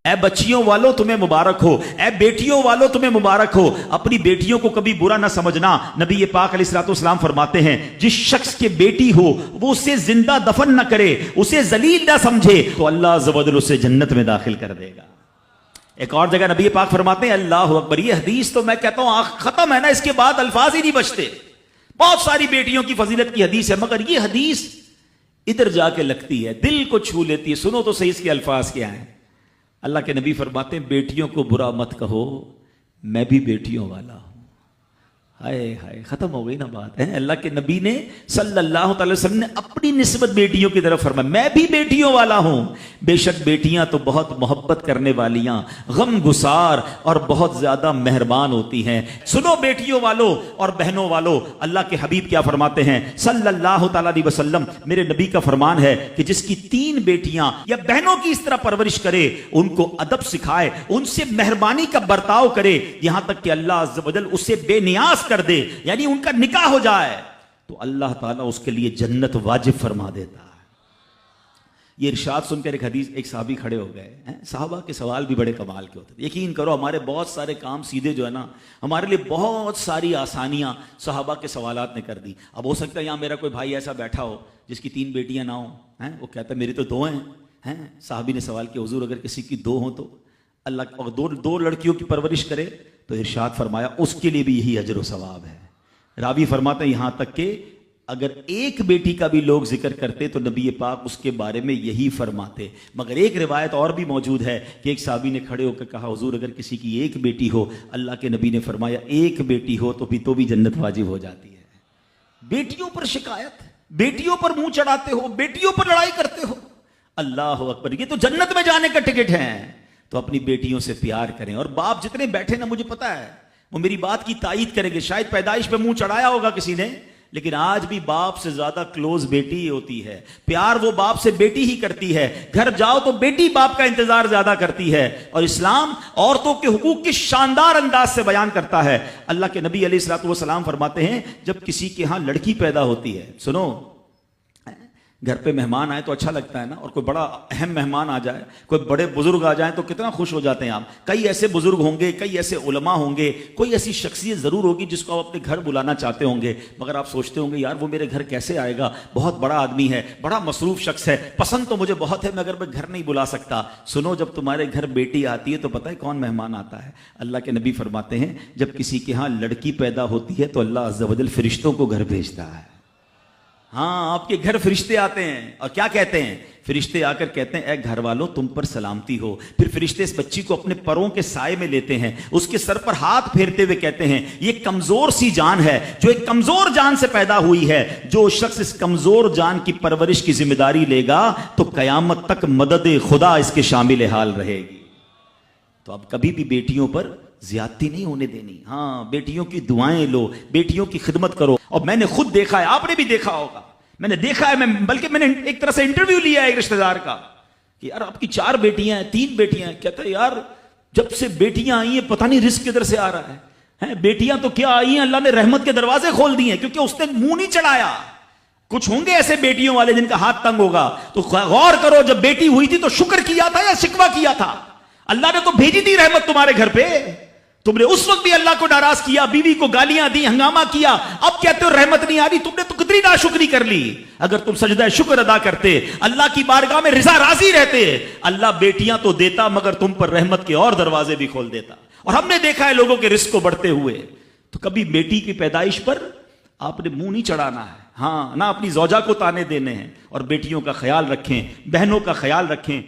اے بچیوں والو تمہیں مبارک ہو، اے بیٹیوں والو تمہیں مبارک ہو۔ اپنی بیٹیوں کو کبھی برا نہ سمجھنا۔ نبی پاک علیہ الصلوۃ والسلام فرماتے ہیں جس شخص کے بیٹی ہو وہ اسے زندہ دفن نہ کرے، اسے ذلیل نہ سمجھے، تو اللہ عز و جل اسے جنت میں داخل کر دے گا۔ ایک اور جگہ نبی پاک فرماتے ہیں اللہ اکبر، یہ حدیث تو میں کہتا ہوں ختم ہے نا، اس کے بعد الفاظ ہی نہیں بچتے۔ بہت ساری بیٹیوں کی فضیلت کی حدیث ہے، مگر یہ حدیث ادھر جا کے لگتی ہے، دل کو چھو لیتی ہے۔ سنو تو صحیح اس کے الفاظ کیا ہیں۔ اللہ کے نبی فرماتے ہیں بیٹیوں کو برا مت کہو، میں بھی بیٹیوں والا ہوں۔ ہائے ہائے، ختم ہو گئی نا بات ہے۔ اللہ کے نبی نے صلی اللہ تعالی وسلم نے اپنی نسبت بیٹیوں کی طرف فرمایا میں بھی بیٹیوں والا ہوں۔ بے شک بیٹیاں تو بہت محبت کرنے والیاں، غم گسار اور بہت زیادہ مہربان ہوتی ہیں۔ سنو بیٹیوں والو اور بہنوں والو، اللہ کے حبیب کیا فرماتے ہیں صلی اللہ تعالی علیہ وسلم، میرے نبی کا فرمان ہے کہ جس کی 3 بیٹیاں یا بہنوں کی اس طرح پرورش کرے، ان کو ادب سکھائے، ان سے مہربانی کا برتاؤ کرے، یہاں تک کہ اللہ عز و جل اسے بے نیاز کر دے، یعنی ان کا نکاح ہو جائے، تو اللہ تعالیٰ اس کے لیے جنت واجب فرما دیتا ہے۔ یہ ارشاد سن کر ایک صحابی کھڑے ہو گئے۔ صحابہ کے سوال بھی بڑے کمال کے ہوتے ہیں۔ یقین کرو ہمارے بہت سارے کام سیدھے جو ہے نا، ہمارے لیے بہت ساری آسانیاں صحابہ کے سوالات نے کر دی۔ اب ہو سکتا ہے یہاں میرا کوئی بھائی ایسا بیٹھا ہو جس کی 3 بیٹیاں نہ ہوں، وہ کہتا ہے میری تو 2 ہیں۔ صحابی نے سوال کیا حضور اگر کسی کی 2 ہوں تو اللہ، اور 2 لڑکیوں کی پرورش کرے تو ارشاد فرمایا اس کے لیے بھی یہی اجر و ثواب ہے۔ راوی فرماتے ہیں یہاں تک کہ اگر ایک بیٹی کا بھی لوگ ذکر کرتے تو نبی پاک اس کے بارے میں یہی فرماتے۔ مگر ایک روایت اور بھی موجود ہے کہ ایک صحابی نے کھڑے ہو کر کہا حضور اگر کسی کی 1 بیٹی ہو، اللہ کے نبی نے فرمایا 1 بیٹی ہو تو بھی جنت واجب ہو جاتی ہے۔ بیٹیوں پر شکایت، بیٹیوں پر منہ چڑھاتے ہو، بیٹیوں پر لڑائی کرتے ہو، اللہ اکبر، یہ تو جنت میں جانے کا ٹکٹ ہے۔ تو اپنی بیٹیوں سے پیار کریں۔ اور باپ جتنے بیٹھے نا، مجھے پتا ہے وہ میری بات کی تائید کریں گے، شاید پیدائش پہ منہ چڑھایا ہوگا کسی نے، لیکن آج بھی باپ سے زیادہ کلوز بیٹی ہی ہوتی ہے۔ پیار وہ باپ سے بیٹی ہی کرتی ہے۔ گھر جاؤ تو بیٹی باپ کا انتظار زیادہ کرتی ہے۔ اور اسلام عورتوں کے حقوق کی شاندار انداز سے بیان کرتا ہے۔ اللہ کے نبی علیہ الصلوۃ والسلام فرماتے ہیں جب کسی کے ہاں لڑکی پیدا ہوتی ہے، سنو، گھر پہ مہمان آئے تو اچھا لگتا ہے نا، اور کوئی بڑا اہم مہمان آ جائے، کوئی بڑے بزرگ آ جائیں تو کتنا خوش ہو جاتے ہیں آپ۔ کئی ایسے بزرگ ہوں گے، کئی ایسے علماء ہوں گے، کوئی ایسی شخصیت ضرور ہوگی جس کو آپ اپنے گھر بلانا چاہتے ہوں گے، مگر آپ سوچتے ہوں گے یار وہ میرے گھر کیسے آئے گا، بہت بڑا آدمی ہے، بڑا مصروف شخص ہے، پسند تو مجھے بہت ہے مگر میں گھر نہیں بلا سکتا۔ سنو، جب تمہارے گھر بیٹی آتی ہے تو پتہ ہے کون مہمان آتا ہے؟ اللہ کے نبی فرماتے ہیں جب کسی کے ہاں لڑکی پیدا ہوتی ہے تو اللہ عز و جل فرشتوں کو گھر بھیجتا ہے۔ ہاں، آپ کے گھر فرشتے آتے ہیں اور کیا کہتے ہیں؟ فرشتے آ کر کہتے ہیں اے گھر والوں تم پر سلامتی ہو۔ پھر فرشتے اس بچی کو اپنے پروں کے سائے میں لیتے ہیں، اس کے سر پر ہاتھ پھیرتے ہوئے کہتے ہیں یہ کمزور سی جان ہے جو ایک کمزور جان سے پیدا ہوئی ہے، جو شخص اس کمزور جان کی پرورش کی ذمہ داری لے گا تو قیامت تک مدد خدا اس کے شامل حال رہے گی۔ تو اب کبھی بھی بیٹیوں پر زیادتی نہیں ہونے دینی۔ ہاں، بیٹیوں کی دعائیں لو، بیٹیوں کی خدمت کرو۔ اور میں نے خود دیکھا ہے، آپ نے بھی دیکھا ہوگا، میں نے دیکھا ہے، بلکہ میں نے ایک طرح سے انٹرویو لیا ہے ایک رشتہ دار کا کہ یار آپ کی 4 بیٹیاں ہیں، 3 بیٹیاں ہیں، کہتا ہے یار جب سے بیٹیاں آئی ہیں پتہ نہیں رزق کدھر سے آ رہا ہے۔ بیٹیاں تو کیا آئی ہیں، اللہ نے رحمت کے دروازے کھول دیے ہیں، کیونکہ اس نے منہ نہیں چڑھایا۔ کچھ ہوں گے ایسے بیٹیوں والے جن کا ہاتھ تنگ ہوگا، تو غور کرو جب بیٹی ہوئی تھی تو شکر کیا تھا یا شکوہ کیا تھا؟ اللہ نے تو بھیجی تھی رحمت تمہارے گھر پہ، تم نے اس وقت بھی اللہ کو ناراض کیا، بیوی کو گالیاں دی، ہنگامہ کیا، اب کہتے ہو رحمت نہیں آ رہی۔ تم نے تو کتنی ناشکری کر لی۔ اگر تم سجدہ شکر ادا کرتے، اللہ کی بارگاہ میں رضا راضی رہتے، اللہ بیٹیاں تو دیتا مگر تم پر رحمت کے اور دروازے بھی کھول دیتا۔ اور ہم نے دیکھا ہے لوگوں کے رزق کو بڑھتے ہوئے۔ تو کبھی بیٹی کی پیدائش پر آپ نے منہ نہیں چڑھانا ہے، ہاں، نہ اپنی زوجہ کو تانے دینے ہیں، اور بیٹیوں کا خیال رکھیں، بہنوں کا خیال رکھیں۔